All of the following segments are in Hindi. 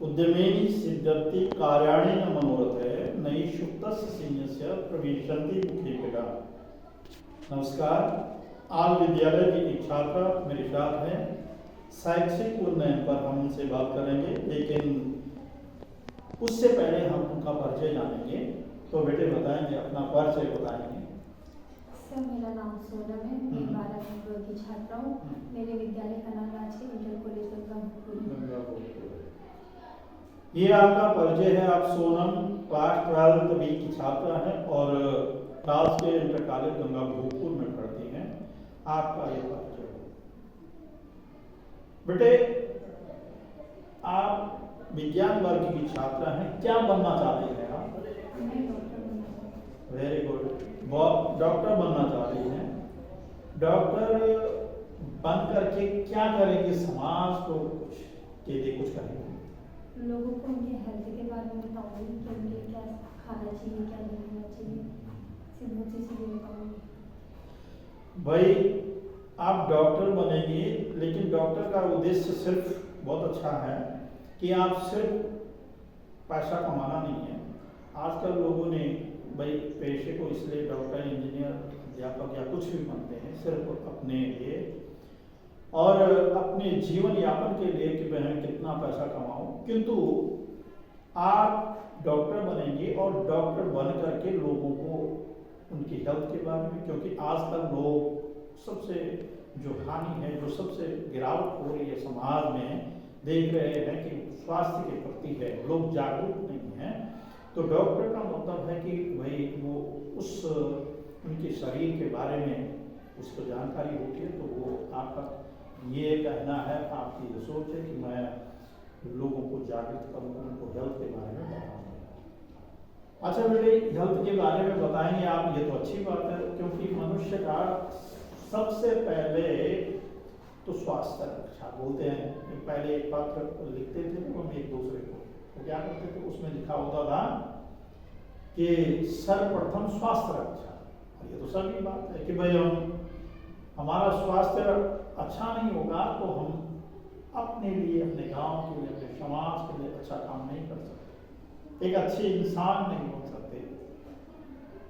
उद्यमेन सिद्ध्यति कार्याणि न मनोरथे नैषुक्तस्य सिंहस्य प्रविशन्ति मुखे पीड़ा। नमस्कार। आज विद्यालय की एक छात्रा मेरे साथ है। शैक्षिक उन्नयन पर हम उनसे बात करेंगे, लेकिन उससे पहले हम उनका परिचय जानेंगे। तो बेटे बताएंगे, अपना परिचय बताएंगे। सर, मेरा नाम सोनम है। मैं 12वीं की छात्रा हूँ। मेरे विद्यालय का नाम राजकीय इंटर कॉलेज गंगापुर। ये आपका परिचय है। आप सोनम क्लास 12 बी की छात्रा हैं और राजकीय इंटर कॉलेज गंगापुर में पढ़ती हैं। आपका ये परिचय बेटे, आप विज्ञान वर्ग की छात्रा हैं। क्या बनना चाहती हैं आप? Very good. डॉक्टर बनना चाहती हैं। डॉक्टर बन करके क्या करेंगे? समाज को कुछ के लिए कुछ करेंगे। लोगों को उनके हेल्थ के बारे में बताऊंगी कि उन्हें क्या खाना चाहिए, क्या नहीं खाना चाहिए, सिर्फ वो चीज़ें बताऊंगी। भाई, आप डॉक्टर बनेंगे, लेकिन डॉक्टर का उद्देश्य सिर्फ बहुत अच्छा है कि आप सिर्फ पैसा कमाना नहीं है। आजकल लोगों ने भाई पेशे को इसलिए डॉक्टर, इंजीनियर, अध्यापक या कुछ भी बनते हैं सिर्फ अपने लिए और अपने जीवन यापन के लिए कि मैं कितना पैसा कमाऊं। किंतु आप डॉक्टर बनेंगे और डॉक्टर बन करके लोगों को उनकी हेल्थ के बारे में, क्योंकि आजकल लोग सबसे जो हानि है, जो सबसे गिरावट हो रही है समाज में, देख रहे हैं कि स्वास्थ्य के प्रति है, लोग जागरूक नहीं हैं। तो डॉक्टर का मतलब है कि भाई वो उस उनके शरीर के बारे में उसको जानकारी होती है। तो वो आपका ये कहना है, आपकी ये सोच है कि मैं लोगों को जागरूक करूँ, उनको हेल्थ के बारे में बताऊँ। अच्छा बेटे, हेल्थ के बारे में बताएंगे आप, ये तो अच्छी बात है, क्योंकि मनुष्य का सबसे पहले तो स्वास्थ्य रक्षा बोलते हैं। पहले एक पत्र लिखते थे तो हम एक दूसरे को, तो क्या करते थे, उसमें लिखा होता था कि सर्वप्रथम स्वास्थ्य रक्षा। ये तो सभी बात है कि भाई हमारा स्वास्थ्य अच्छा नहीं होगा तो हम अपने लिए, अपने गांव के लिए, अपने समाज के लिए अच्छा काम नहीं कर सकते, एक अच्छे इंसान नहीं बन सकते।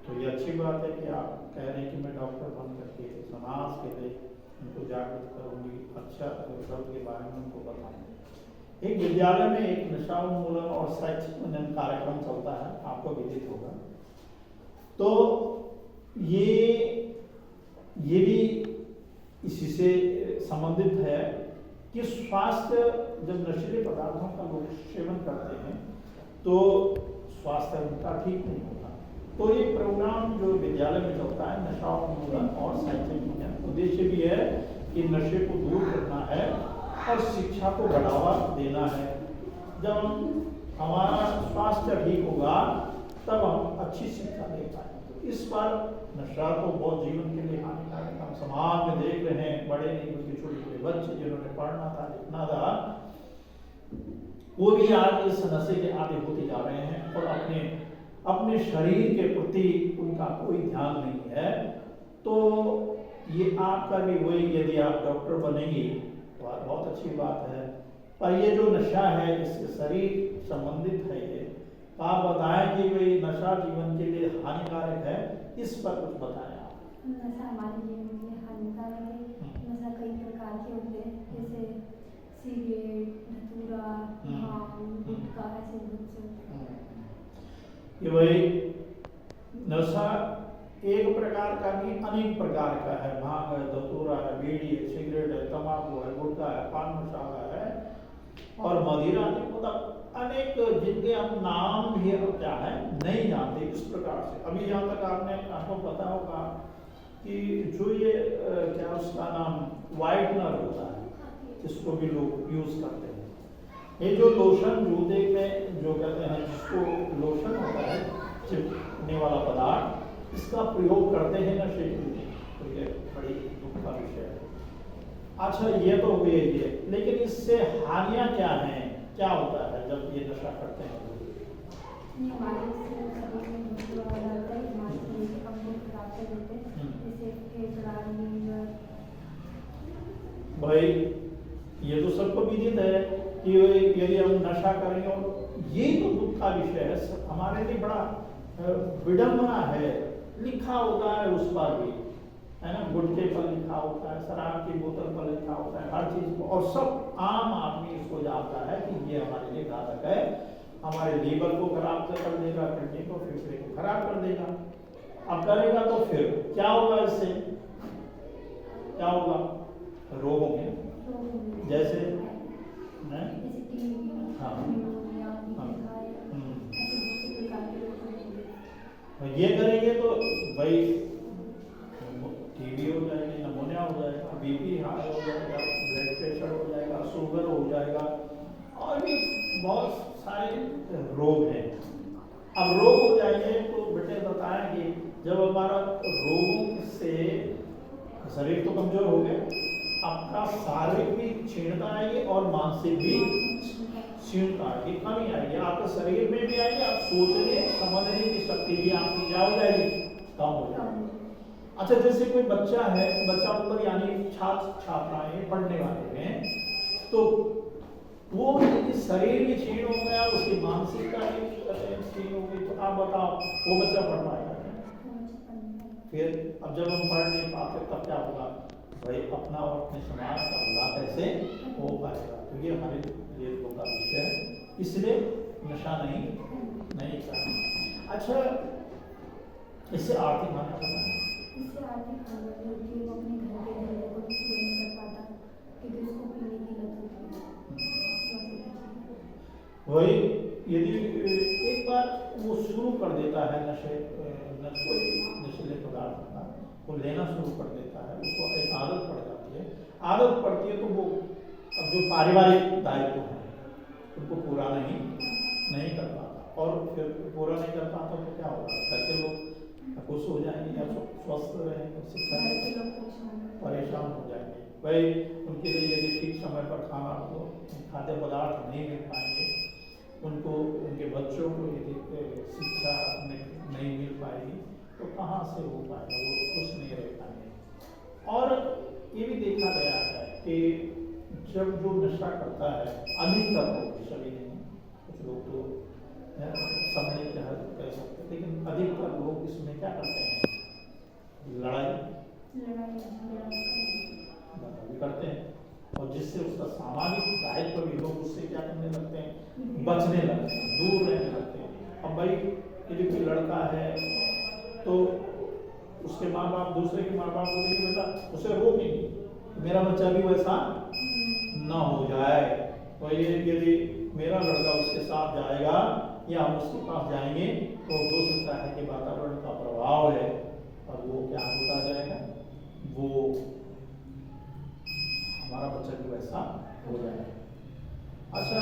तो ये अच्छी बात है कि आप कह रहे हैं कि मैं डॉक्टर बन करके समाज के लिए उनको जागरूक करूँगी, अच्छा हेल्थ के बारे में उनको बताऊँगी। एक विद्यालय में एक नशा उन्मूलन और शैक्षिक उन्नयन कार्यक्रम चलता है, आपको विदित होगा। तो ये भी इसी से संबंधित है कि स्वास्थ्य, जब नशीले पदार्थों का लोग सेवन करते हैं तो स्वास्थ्य उनका ठीक नहीं होता। तो ये प्रोग्राम जो विद्यालय में चलता है, नशा उन्मूलन और शैक्षिक उन्नयन, उद्देश्य भी है कि नशे को दूर करना है और शिक्षा को बढ़ावा देना है। जब हमारा स्वास्थ्य ठीक होगा तब हम अच्छी शिक्षा दे पाएंगे। तो इस पर नशा तो बहुत जीवन के लिए हानिकारक है। हम समाज में देख रहे हैं, बड़े नहीं बल्कि छोटे छोटे बच्चे जिन्होंने पढ़ना था, लिखना था, वो भी आज इस नशे के आदी होते जा रहे हैं और अपने शरीर के प्रति उनका कोई ध्यान नहीं है। तो ये आपका भी वही, यदि आप डॉक्टर बनेंगे तो बहुत अच्छी बात है, पर ये जो नशा है इससे शरीर संबंधित है। ये आप बताएं कि भाई नशा जीवन के लिए हानिकारक है, इस पर कुछ बताएं आप। नशा हमारे जीवन के लिए हानिकारक है। नशा कई प्रकार के होते हैं, जैसे सिगरेट, धतूरा, भांग, गुटखा, ऐसे बहुत से होते हैं। कि भाई नशा एक प्रकार का नहीं, अनेक प्रकार का है। भांग है, धतूरा है, बीड़ी है, सिगरेट है, तंबाकू है, गुटखा है, पान मसाला है और मदिरा है। मतलब अनेक, जिनके हम नाम भी क्या है नहीं जानते। इस प्रकार से अभी यहाँ तक आपको पता होगा कि जो ये क्या उसका नाम वाइटनर होता है, इसको भी लोग यूज करते हैं। ये जो लोशन जूते में जो कहते हैं, जिसको लोशन होता है, चिपकने वाला पदार्थ, इसका प्रयोग करते हैं नशे के लिए। तो ये बड़ी दुख का विषय है। अच्छा, ये तो हुए ये, लेकिन इससे हानियां क्या हैं? क्या होता है जब ये नशा करते हैं? भाई ये तो सबको विदित है कि यदि हम नशा करेंगे, और यही तो दुख का विषय है हमारे लिए, बड़ा विडंबना है। लिखा होता है उस पर भी, है ना, गुटखे पर लिखा होता है, शराब की बोतल पर लिखा होता है, हर चीज पर, और सब आम आदमी इसको जानता है कि ये हमारे लिए घातक है, हमारे लीवर को खराब कर देगा, किडनी को, फेफड़े को खराब कर देगा। अब करेगा तो फिर क्या होगा, इससे क्या होगा, रोग होंगे जैसे हाँ ये करेंगे तो भाई टीबी हो जाएगी, नमूनिया हो जाएगा, बीपी हाई हो जाएगा, ब्लड प्रेशर हो जाएगा, शुगर हो जाएगा, और भी बहुत सारे रोग हैं। अब रोग हो जाएंगे तो बेटे बताएं कि जब हमारा रोगों से शरीर तो कमजोर हो गया, आपका शारीरिक भी क्षीणता आएगी और मानसिक भी क्षीणता आएगी, कमी आएगी, आपके शरीर में भी आएगी, आप सोचने समझने की शक्ति भी आपकी क्या हो जाएगी, कम हो जाएगी। अच्छा, जैसे कोई बच्चा है, बच्चा मतलब यानी छात्र छात्राएं पढ़ने वाले हैं, तो वो यदि शरीर भी क्षीण हो गया, उसकी मानसिकता भी क्षीण हो गई, तो आप बताओ वो बच्चा पढ़ पाएगा? फिर अब जब हम पढ़ नहीं पाते तब क्या होगा भाई, अपना और अपने समाज का भला कैसे हो पाएगा? तो ये हमारे लिए दुख का विषय है, इसलिए नशा नहीं करना। अच्छा, इससे आर्थिक हानि होता है, इससे आर्थिक हानि होती है, वो अपने घर के धंधे को भी पूरा नहीं कर पाता क्योंकि उसको पीने की लत होती है। वही यदि एक बार वो शुरू कर देता है कोई नशीले पदार्थ का, वो लेना शुरू कर देता है, उसको एक आदत पड़ जाती है, आदत पड़ती है तो वो अब जो पारिवारिक दायित्व है उनको पूरा नहीं कर पाता, और फिर पूरा नहीं कर पाता तो क्या होगा, घर के लोग खुश हो जाएंगे या स्वस्थ रहेंगे, शिक्षा परेशान हो जाएंगे। भाई उनके लिए यदि ठीक समय पर खाना हो, खाद्य पदार्थ नहीं मिल पाएंगे, उनको उनके बच्चों को यदि शिक्षा नहीं मिल पाएगी तो कहाँ से हो पाएगा, वो खुश नहीं रह पाएंगे। और ये भी देखा गया है कि जब जो नशा करता है, अधिकतर लोग, सभी नहीं, कुछ लोग तो समझ कह सकते, लेकिन अधिकतर लोग इसमें क्या करते हैं, लड़ाई भी करते हैं, और जिससे उसका सामाजिक दायित्व भी लोग उससे क्या करने लगते हैं, बचने लगते हैं, दूर रहने लगते हैं। अब भाई यदि कोई लड़का है तो उसके माँ बाप, दूसरे के माँ बाप बोलेंगे बेटा उसे रोकेंगे, मेरा बच्चा भी वैसा ना हो जाए, तो ये यदि मेरा लड़का उसके साथ जाएगा या हम उसके पास जाएंगे तो हो सकता है कि वातावरण का प्रभाव है और वो क्या होता जाएगा, वो हमारा बच्चा भी वैसा हो जाएगा। अच्छा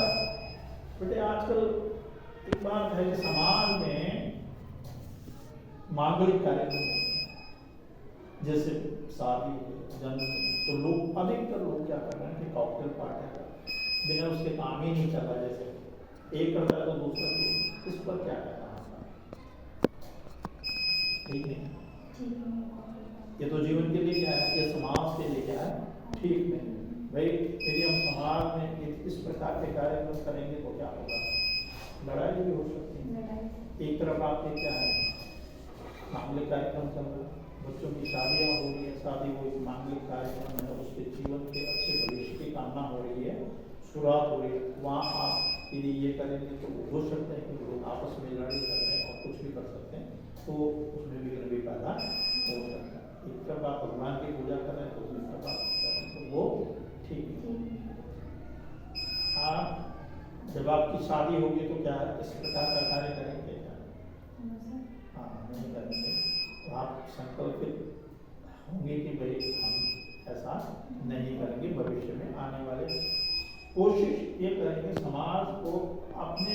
बेटे, आजकल एक बात है कि समाज में मांगलिक कार्यक्रम जैसे शादी, जन्म, तो लोग, अधिकतर लोग क्या कर रहे हैं कि कॉकटेल पार्टी कर रहे हैं, बिना उसके काम ही नहीं चल रहा, जैसे एक करता है तो दूसरा इस पर क्या कहना है? ठीक नहीं, ये तो जीवन के लिए क्या है, ये समाज के लिए क्या है, ठीक नहीं। भाई यदि हम समाज में इस प्रकार के कार्यक्रम करेंगे तो क्या होगा, लड़ाई भी हो सकती है। एक तरफ आपके क्या है, मांगलिक कार्यक्रम चल रहा है, बच्चों की शादियाँ हो रही है, शादी वो एक मांगलिक कार्यक्रम है, उसके जीवन के अच्छे भविष्य की कामना हो रही है, शुरुआत हो रही है, वहाँ आप यदि ये करेंगे तो हो सकता है कि लोग आपस में लड़ाई कर रहे हैं और कुछ भी कर सकते हैं, तो उसमें विघ्न भी पैदा हो सकता है। एक तरफ आप भगवान की पूजा कर रहे हैं तो दूसरी तरफ आप करें तो वो ठीक है। आप जब आपकी शादी होगी तो क्या इस प्रकार का कार्य करेंगे? हाँ, नहीं करेंगे, तो आप संकल्पित होंगे कि भाई हम ऐसा नहीं करेंगे, भविष्य में आने वाले कोशिश ये करेंगे समाज को, अपने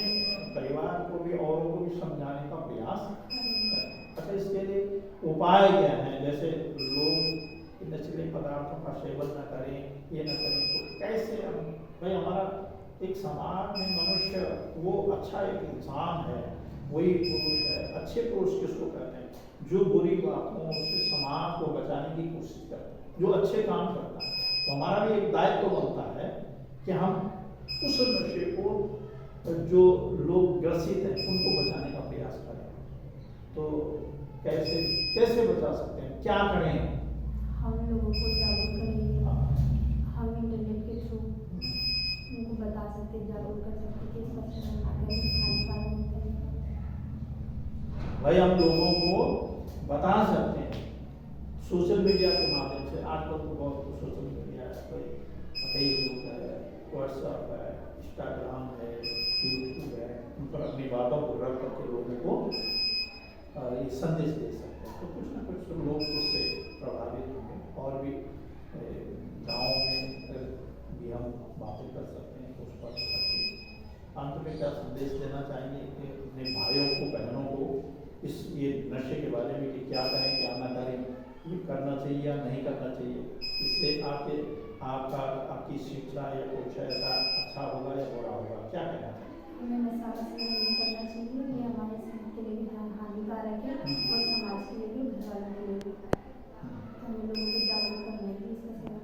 परिवार को भी, औरों को भी समझाने का प्रयास करें। अच्छा, इसके लिए उपाय क्या है? जैसे लोग नशीले पदार्थों का सेवन न करें, ये न करें, तो कैसे हम, भाई हमारा एक समाज में मनुष्य वो अच्छा एक इंसान है, वही पुरुष है। अच्छे पुरुष किसको कहते हैं? जो बुरी बातों से समाज को बचाने की कोशिश करता है, जो अच्छे काम करता है। तो हमारा भी एक दायित्व बनता है कि हम उस नशे को जो लोग ग्रसित हैं उनको बचाने का प्रयास करें। तो कैसे कैसे बचा सकते हैं, क्या करें? हम लोगों को जागरूक करेंगे, हाँ। हम इंटरनेट के थ्रू उनको बता सकते, जागरूक कर सकते कि इसका सेवन ना करें, हानिकारक होता है। भाई हम लोगों को बता सकते हैं सोशल मीडिया के माध्यम से। आजकल तो बहुत सोशल मीडिया है, कोई फेसबुक है, व्हाट्सएप है, इंस्टाग्राम है, यूट्यूब है, उन पर अपनी बातों को रख करके लोगों को ये संदेश दे सकते हैं। तो कुछ ना कुछ लोग उससे प्रभावित होंगे। और भी गाँव में भी हम बातें कर सकते हैं उस पर करके। अंत में क्या संदेश देना चाहेंगे कि अपने भाइयों को, बहनों को इस ये नशे के बारे में कि क्या करें क्या ना करें, ये करना चाहिए या नहीं करना चाहिए, इससे आपकी शिक्षा या कुछ ऐसा अच्छा होगा या बुरा होगा, क्या कहना चाहिए? हमें नशा का सेवन नहीं करना चाहिए, ये हमारे सेहत के लिए भी हानिकारक है और समाज के लिए भी, घर वालों के लिए भी। तो हमें लोगों को जागरूक करना है कि इसका सेवन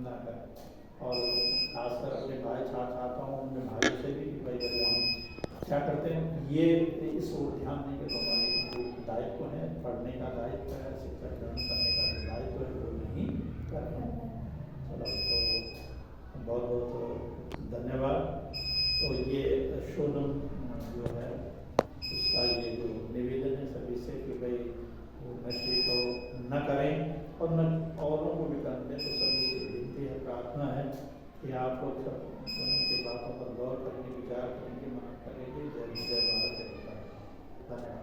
ना करें। और खासकर अपने भाई चाहता हूँ अपने भाइयों से भी कि भाई अगर हम क्या करते हैं ये इस ओर ध्यान दें कि हमारे जो दायित्व है, पढ़ने का दायित्व है, शिक्षा ग्रहण करने का जो दायित्व है वो नहीं कर रहे हैं। चलो तो बहुत बहुत धन्यवाद। तो ये सोनम जो है उसका ये जो निवेदन है सभी से कि भाई वो नशे को न करें और न औरों को भी करने। तो सभी से विनती है, प्रार्थना है कि आप लोग सब सोनम की बातों पर गौर करेंगे, विचार करेंगे, मान करेंगे। जय भारत, जय भारत। धन्यवाद।